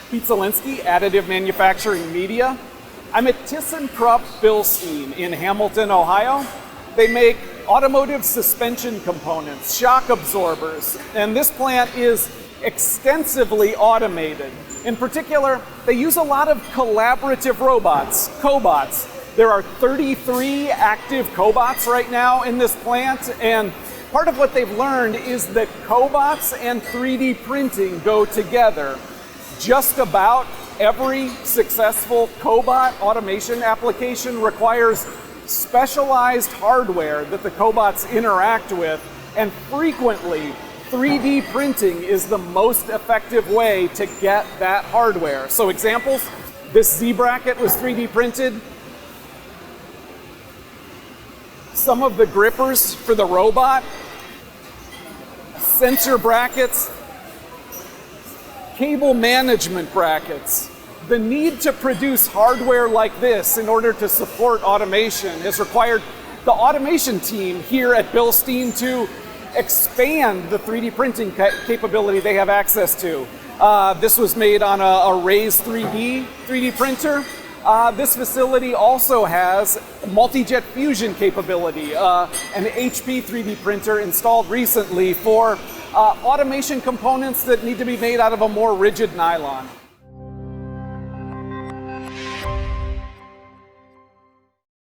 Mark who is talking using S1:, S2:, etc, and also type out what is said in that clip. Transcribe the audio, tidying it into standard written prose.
S1: Pete Zielinski, Additive Manufacturing Media. I'm at ThyssenKrupp Bilstein in Hamilton, Ohio. They make automotive suspension components, shock absorbers, and this plant is extensively automated. In particular, they use a lot of collaborative robots, cobots. There are 33 active cobots right now in this plant, and part of what they've learned is that cobots and 3D printing go together. Just about every successful cobot automation application requires specialized hardware that the cobots interact with, and frequently 3D printing is the most effective way to get that hardware. So examples, this Z-bracket was 3D printed. Some of the grippers for the robot, sensor brackets, cable management brackets. The need to produce hardware like this in order to support automation has required the automation team here at Bilstein to expand the 3D printing capability they have access to. This was made on a Raise 3D printer. This facility also has multi-jet fusion capability, an HP 3D printer installed recently for automation components that need to be made out of a more rigid nylon.